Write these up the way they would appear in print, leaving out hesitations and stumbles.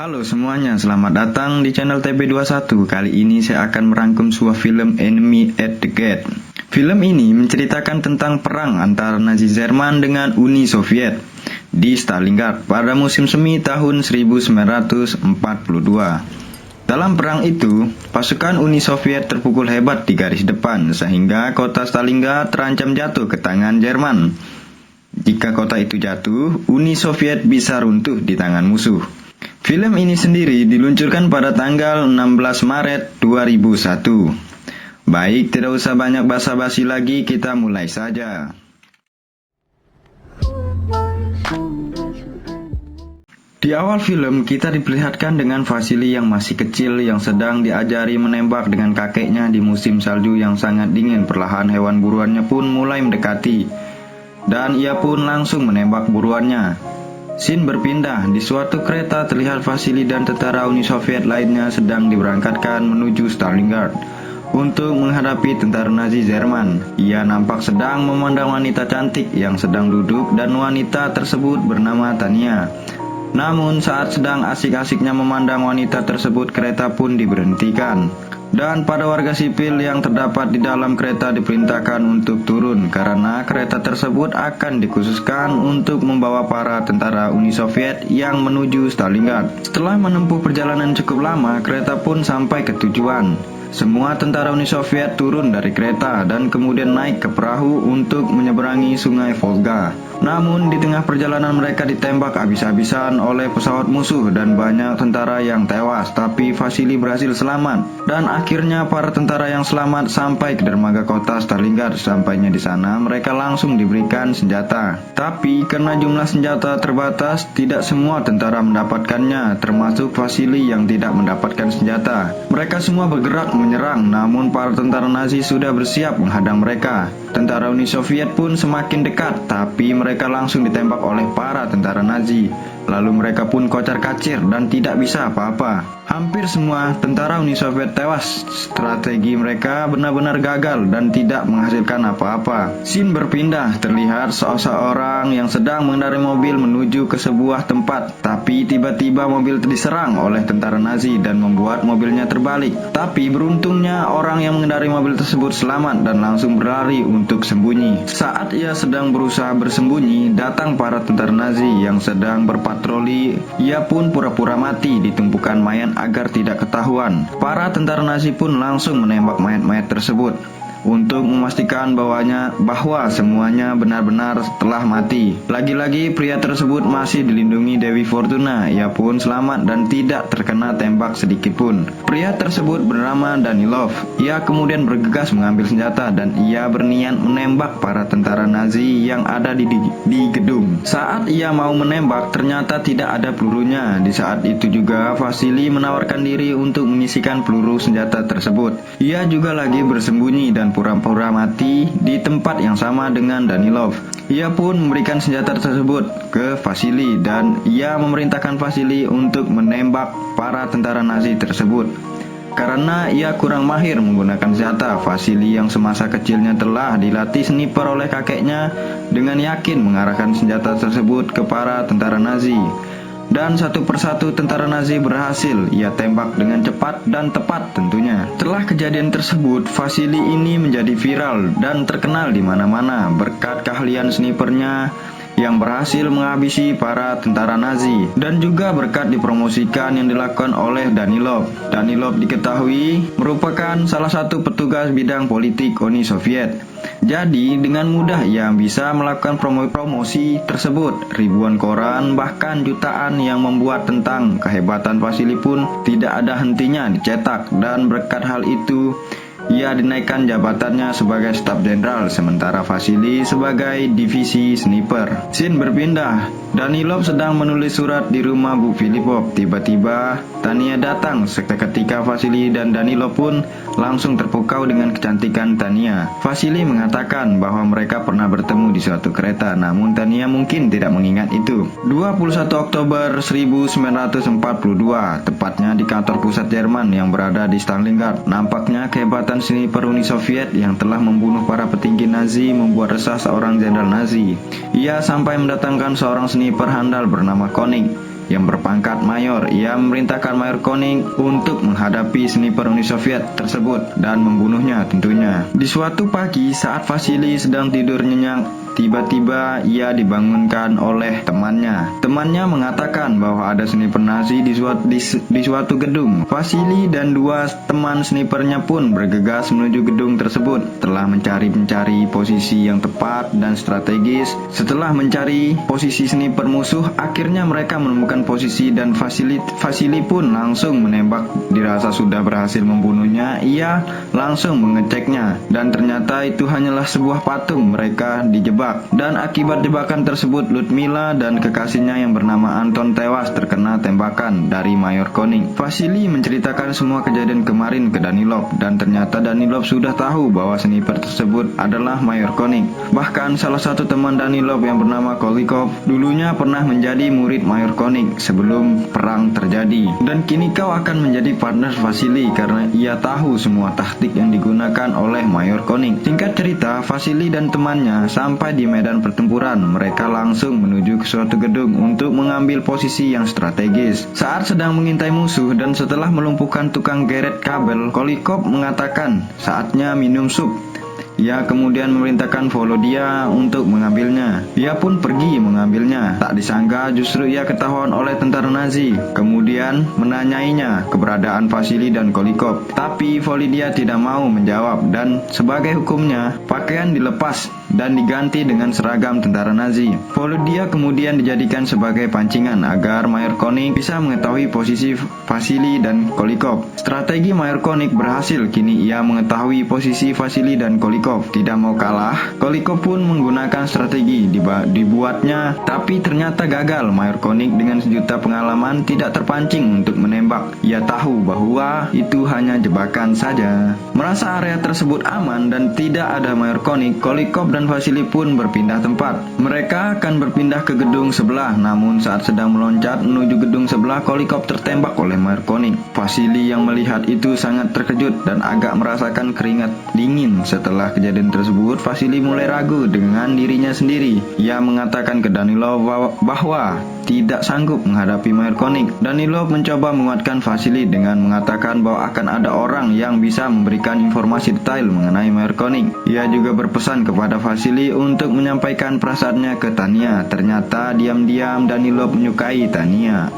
Halo semuanya, selamat datang di channel TB21. Kali ini saya akan merangkum sebuah film Enemy at the Gate. Film ini menceritakan tentang perang antara Nazi Jerman dengan Uni Soviet di Stalingrad pada musim semi tahun 1942. Dalam perang itu, pasukan Uni Soviet terpukul hebat di garis depan sehingga kota Stalingrad terancam jatuh ke tangan Jerman. Jika kota itu jatuh, Uni Soviet bisa runtuh di tangan musuh. Film ini sendiri diluncurkan pada tanggal 16 Maret 2001. Baik, tidak usah banyak basa-basi lagi, kita mulai saja. Di awal film, kita diperlihatkan dengan Vasily yang masih kecil yang sedang diajari menembak dengan kakeknya di musim salju yang sangat dingin. Perlahan hewan buruannya pun mulai mendekati, dan ia pun langsung menembak buruannya. Scene berpindah, di suatu kereta terlihat Vasily dan tentara Uni Soviet lainnya sedang diberangkatkan menuju Stalingrad untuk menghadapi tentara Nazi Jerman. Ia nampak sedang memandang wanita cantik yang sedang duduk dan wanita tersebut bernama Tania. Namun saat sedang asik-asiknya memandang wanita tersebut, kereta pun diberhentikan. Dan pada warga sipil yang terdapat di dalam kereta diperintahkan untuk turun karena kereta tersebut akan dikhususkan untuk membawa para tentara Uni Soviet yang menuju Stalingrad. Setelah menempuh perjalanan cukup lama, kereta pun sampai ke tujuan. Semua tentara Uni Soviet turun dari kereta dan kemudian naik ke perahu untuk menyeberangi sungai Volga. Namun di tengah perjalanan mereka ditembak habis-habisan oleh pesawat musuh dan banyak tentara yang tewas, tapi Vasily berhasil selamat. Dan akhirnya para tentara yang selamat sampai ke dermaga kota Stalingrad. Sampainya di sana, mereka langsung diberikan senjata. Tapi karena jumlah senjata terbatas, tidak semua tentara mendapatkannya, termasuk Vasily yang tidak mendapatkan senjata. Mereka semua bergerak menyerang, namun para tentara Nazi sudah bersiap menghadang mereka. Tentara Uni Soviet pun semakin dekat, tapi mereka langsung ditembak oleh para tentara Nazi. Lalu mereka pun kocar-kacir dan tidak bisa apa-apa. Hampir semua tentara Uni Soviet tewas. Strategi mereka benar-benar gagal dan tidak menghasilkan apa-apa. Scene berpindah, terlihat seorang yang sedang mengendarai mobil menuju ke sebuah tempat. Tapi tiba-tiba mobil diserang oleh tentara Nazi dan membuat mobilnya terbalik. Tapi beruntungnya orang yang mengendarai mobil tersebut selamat dan langsung berlari untuk sembunyi. Saat ia sedang berusaha bersembunyi, datang para tentara Nazi yang sedang berpatroli. Ia pun pura-pura mati di tumpukan mayat agar tidak ketahuan. Para tentara Nazi pun langsung menembak mayat-mayat tersebut untuk memastikan bahwa semuanya benar-benar telah mati. Lagi-lagi pria tersebut masih dilindungi Dewi Fortuna. Ia pun selamat dan tidak terkena tembak sedikit pun. Pria tersebut bernama Danilov. Ia kemudian bergegas mengambil senjata dan ia berniat menembak para tentara Nazi yang ada di gedung. Saat ia mau menembak, ternyata tidak ada pelurunya. Di saat itu juga Vasily menawarkan diri untuk menyisikan peluru senjata tersebut. Ia juga lagi bersembunyi dan pura-pura mati di tempat yang sama dengan Danilov. Ia pun memberikan senjata tersebut ke Vasily dan ia memerintahkan Vasily untuk menembak para tentara Nazi tersebut. Karena ia kurang mahir menggunakan senjata, Vasily yang semasa kecilnya telah dilatih sniper oleh kakeknya dengan yakin mengarahkan senjata tersebut ke para tentara Nazi. Dan satu persatu tentara Nazi berhasil ia tembak dengan cepat dan tepat tentunya. Setelah kejadian tersebut, Vasily ini menjadi viral dan terkenal di mana-mana berkat keahlian snipernya yang berhasil menghabisi para tentara Nazi dan juga berkat dipromosikan yang dilakukan oleh Danilov. Danilov diketahui merupakan salah satu petugas bidang politik Uni Soviet. Jadi dengan mudah ia bisa melakukan promosi tersebut. Ribuan koran bahkan jutaan yang membuat tentang kehebatan Vasily pun tidak ada hentinya dicetak, dan berkat hal itu ia dinaikkan jabatannya sebagai staf jenderal, sementara Vasily sebagai divisi sniper. Scene berpindah, Danilov sedang menulis surat di rumah Bu Filipov. Tiba-tiba Tania datang. Seketika Vasily dan Danilov pun langsung terpukau dengan kecantikan Tania. Vasily mengatakan bahwa mereka pernah bertemu di suatu kereta, namun Tania mungkin tidak mengingat itu. 21 Oktober 1942, tepatnya di kantor pusat Jerman yang berada di Stalingrad. Nampaknya kehebatan sniper Uni Soviet yang telah membunuh para petinggi Nazi membuat resah seorang jenderal Nazi. Ia sampai mendatangkan seorang sniper handal bernama Koenig yang berpangkat mayor. Ia memerintahkan Mayor Koenig untuk menghadapi sniper Uni Soviet tersebut dan membunuhnya tentunya. Di suatu pagi saat Vasily sedang tidur nyenyak, tiba-tiba ia dibangunkan oleh temannya. Temannya mengatakan bahwa ada sniper Nazi di suatu gedung. Vasily dan dua teman snipernya pun bergegas menuju gedung tersebut. Telah mencari posisi yang tepat dan strategis. Setelah mencari posisi sniper musuh, akhirnya mereka menemukan posisi dan Vasily pun langsung menembak. Dirasa sudah berhasil membunuhnya, ia langsung mengeceknya dan ternyata itu hanyalah sebuah patung. Mereka dijebak dan akibat jebakan tersebut Ludmila dan kekasihnya yang bernama Anton tewas terkena tembakan dari Mayor Koenig. Vasily menceritakan semua kejadian kemarin ke Danilov dan ternyata Danilov sudah tahu bahwa sniper tersebut adalah Mayor Koenig. Bahkan salah satu teman Danilov yang bernama Kolikov dulunya pernah menjadi murid Mayor Koenig sebelum perang terjadi. Dan kini kau akan menjadi partner Vasily karena ia tahu semua taktik yang digunakan oleh Mayor Koenig. Singkat cerita, Vasily dan temannya sampai di medan pertempuran. Mereka langsung menuju ke suatu gedung untuk mengambil posisi yang strategis. Saat sedang mengintai musuh dan setelah melumpuhkan tukang geret kabel, Kolikov mengatakan saatnya minum sup. Ia kemudian memerintahkan Volodia untuk mengambilnya. Ia pun pergi mengambilnya. Tak disangka justru ia ketahuan oleh tentara Nazi. Kemudian menanyainya keberadaan Vasily dan Kolikov. Tapi Volodia tidak mau menjawab dan sebagai hukumnya pakaian dilepas dan diganti dengan seragam tentara Nazi. Volodia kemudian dijadikan sebagai pancingan agar Mayor Koenig bisa mengetahui posisi Vasily dan Kolikov. Strategi Mayor Koenig berhasil. Kini ia mengetahui posisi Vasily dan Kolikov. Tidak mau kalah, Kolikov pun menggunakan strategi dibuatnya, tapi ternyata gagal. Mayor Koenig dengan sejuta pengalaman tidak terpancing untuk menembak. Ia tahu bahwa itu hanya jebakan saja. Merasa area tersebut aman dan tidak ada Mayor Koenig, Kolikov dan Vasily pun berpindah tempat. Mereka akan berpindah ke gedung sebelah, namun saat sedang meloncat menuju gedung sebelah, Kolikov tertembak oleh Mayor Koenig. Vasily yang melihat itu sangat terkejut dan agak merasakan keringat dingin. Setelah kejadian tersebut, Vasily mulai ragu dengan dirinya sendiri. Ia mengatakan ke Danilov bahwa tidak sanggup menghadapi Mayor Koenig. Danilov mencoba menguatkan Vasily dengan mengatakan bahwa akan ada orang yang bisa memberikan informasi detail mengenai Mayor Koenig. Ia juga berpesan kepada Vasily untuk menyampaikan perasaannya ke Tania. Ternyata diam-diam Danilov menyukai Tania.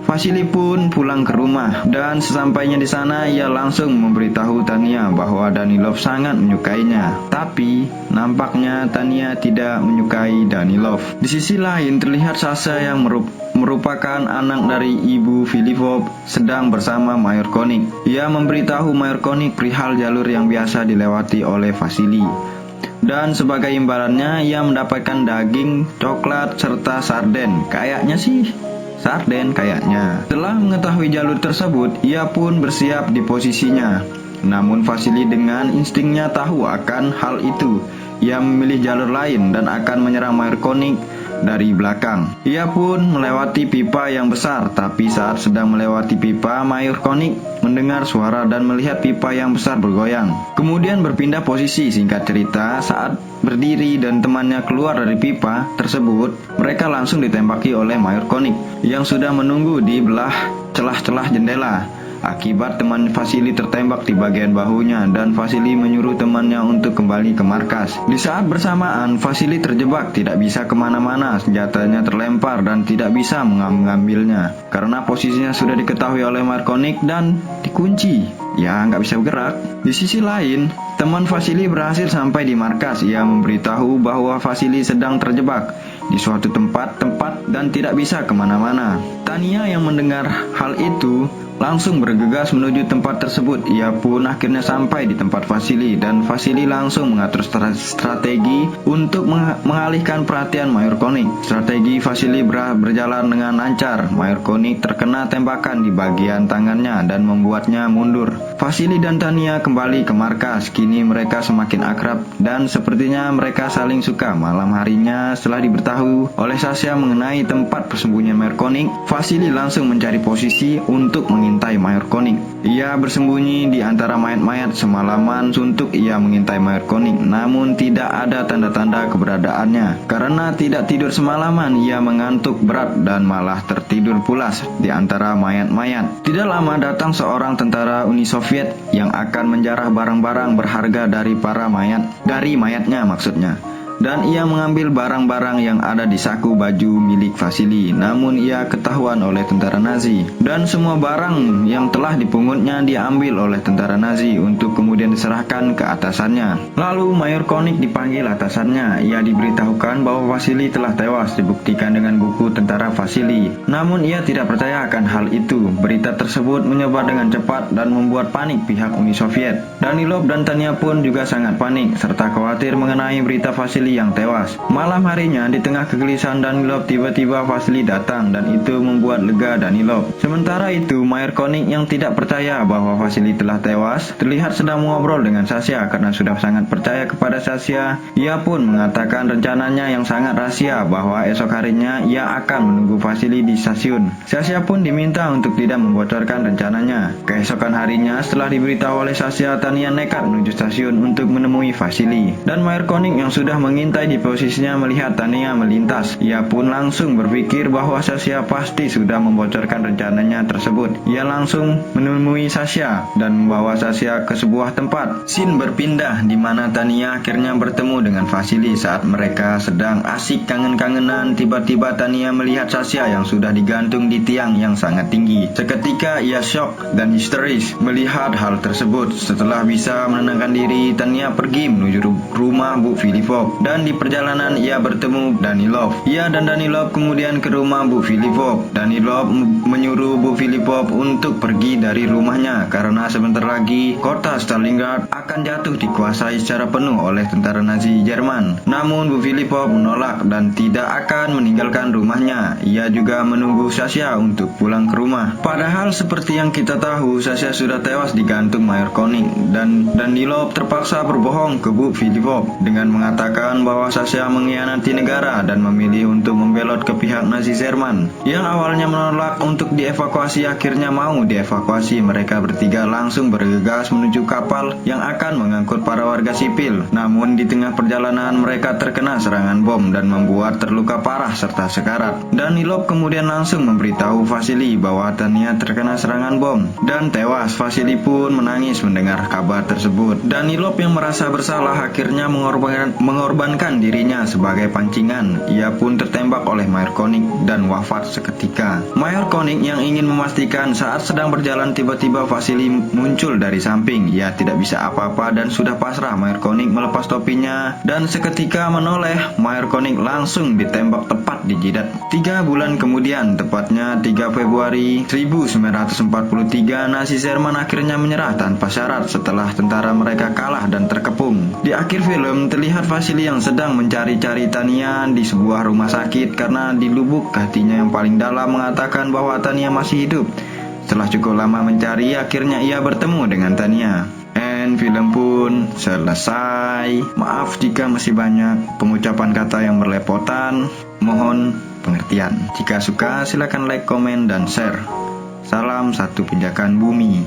Vasily pun pulang ke rumah dan sesampainya di sana ia langsung memberitahu Tania bahwa Danilov sangat menyukainya. Tapi nampaknya Tania tidak menyukai Danilov. Di sisi lain terlihat Sasha yang merupakan anak dari ibu Filipov sedang bersama Mayor Koenig. Ia memberitahu Mayor Koenig perihal jalur yang biasa dilewati oleh Vasily. Dan sebagai imbalannya ia mendapatkan daging, coklat, serta sarden. Kayaknya sih sarden kayaknya. Setelah mengetahui jalur tersebut, ia pun bersiap di posisinya. Namun Vasily dengan instingnya tahu akan hal itu. Ia memilih jalur lain dan akan menyerang Mayor Koenig dari belakang. Ia pun melewati pipa yang besar, tapi saat sedang melewati pipa, Mayor Koenig mendengar suara dan melihat pipa yang besar bergoyang. Kemudian berpindah posisi. Singkat cerita, saat berdiri dan temannya keluar dari pipa tersebut, mereka langsung ditembaki oleh Mayor Koenig yang sudah menunggu di belah celah-celah jendela. Akibat teman Vasily tertembak di bagian bahunya dan Vasily menyuruh temannya untuk kembali ke markas. Di saat bersamaan, Vasily terjebak, tidak bisa kemana-mana, senjatanya terlempar dan tidak bisa mengambilnya karena posisinya sudah diketahui oleh Mayor Koenig dan dikunci. Ya, nggak bisa bergerak. Di sisi lain, teman Vasily berhasil sampai di markas. Ia memberitahu bahwa Vasily sedang terjebak di suatu tempat dan tidak bisa kemana-mana. Tania yang mendengar hal itu langsung bergegas menuju tempat tersebut. Ia pun akhirnya sampai di tempat Vasily dan Vasily langsung mengatur strategi untuk mengalihkan perhatian Mayor Koenig. Strategi Vasily berjalan dengan lancar. Mayor Koenig terkena tembakan di bagian tangannya dan membuatnya mundur. Vasily dan Tania kembali ke markas. Kini mereka semakin akrab dan sepertinya mereka saling suka. Malam harinya setelah diberitahu oleh Sasha mengenai tempat persembunyian Mayor Koenig, Vasily langsung mencari posisi untuk menghindari mengintai Mayor Koenig. Ia bersembunyi di antara mayat-mayat semalaman suntuk ia mengintai Mayor Koenig, namun tidak ada tanda-tanda keberadaannya. Karena tidak tidur semalaman, ia mengantuk berat dan malah tertidur pulas di antara mayat-mayat. Tidak lama datang seorang tentara Uni Soviet yang akan menjarah barang-barang berharga dari mayatnya maksudnya. Dan ia mengambil barang-barang yang ada di saku baju milik Vasily. Namun ia ketahuan oleh tentara Nazi. Dan semua barang yang telah dipungutnya diambil oleh tentara Nazi untuk kemudian diserahkan ke atasannya. Lalu Mayor Koenig dipanggil atasannya. Ia diberitahukan bahwa Vasily telah tewas, dibuktikan dengan buku tentara Vasily. Namun ia tidak percaya akan hal itu. Berita tersebut menyebar dengan cepat dan membuat panik pihak Uni Soviet. Danilov dan Tanya pun juga sangat panik serta khawatir mengenai berita Vasily yang tewas. Malam harinya, di tengah kegelisahan Danilov, tiba-tiba Vasily datang dan itu membuat lega Danilov. Sementara itu, Mayor Koenig yang tidak percaya bahwa Vasily telah tewas terlihat sedang mengobrol dengan Sasha. Karena sudah sangat percaya kepada Sasha, ia pun mengatakan rencananya yang sangat rahasia bahwa esok harinya ia akan menunggu Vasily di stasiun. Sasha pun diminta untuk tidak membocorkan rencananya. Keesokan harinya, setelah diberitahu oleh Sasha, Tanya nekat menuju stasiun untuk menemui Vasily. Dan Mayor Koenig yang sudah mengintai di posisinya melihat Tanya melintas. Ia pun langsung berpikir bahwa Sasha pasti sudah membocorkan rencananya tersebut. Ia langsung menemui Sasha dan membawa Sasha ke sebuah tempat. Scene berpindah di mana Tanya akhirnya bertemu dengan Vasily saat mereka sedang asik kangen-kangenan. Tiba-tiba Tanya melihat Sasha yang sudah digantung di tiang yang sangat tinggi. Seketika ia syok dan histeris melihat hal tersebut. Setelah bisa menenangkan diri, Tanya pergi menuju rumah Bu Filipov. Dan di perjalanan ia bertemu Danilov. Ia dan Danilov kemudian ke rumah Bu Filipov. Danilov menyuruh Bu Filipov untuk pergi dari rumahnya karena sebentar lagi kota Stalingrad akan jatuh dikuasai secara penuh oleh tentara Nazi Jerman. Namun Bu Filipov menolak dan tidak akan meninggalkan rumahnya. Ia juga menunggu Sasha untuk pulang ke rumah. Padahal seperti yang kita tahu, Sasha sudah tewas digantung Mayor Koenig dan Danilov terpaksa berbohong ke Bu Filipov dengan mengatakan bahwa Sasha mengkhianati negara dan memilih untuk membelot ke pihak Nazi Jerman. Yang awalnya menolak untuk dievakuasi akhirnya mau dievakuasi. Mereka bertiga langsung bergegas menuju kapal yang akan mengangkut para warga sipil. Namun di tengah perjalanan mereka terkena serangan bom dan membuat terluka parah serta sekarat. Danilov kemudian langsung memberitahu Vasily bahwa Tanya terkena serangan bom dan tewas. Vasily pun menangis mendengar kabar tersebut. Danilov yang merasa bersalah akhirnya mengorbankan dirinya sebagai pancingan. Ia pun tertembak oleh Mayor Koenig dan wafat seketika. Mayor Koenig yang ingin memastikan saat sedang berjalan tiba-tiba Vasily muncul dari samping. Ia tidak bisa apa-apa dan sudah pasrah. Mayor Koenig melepas topinya dan seketika menoleh. Mayor Koenig langsung ditembak tepat di jidat. 3 bulan kemudian, tepatnya 3 Februari 1943, Nazi Jerman akhirnya menyerah tanpa syarat setelah tentara mereka kalah dan terkepung. Di akhir film terlihat Vasily yang sedang mencari-cari Tanya di sebuah rumah sakit karena di lubuk hatinya yang paling dalam mengatakan bahwa Tanya masih hidup. Setelah cukup lama mencari, akhirnya ia bertemu dengan Tanya. And film pun selesai. Maaf jika masih banyak pengucapan kata yang berlepotan. Mohon pengertian. Jika suka silakan like, komen, dan share. Salam satu pijakan bumi.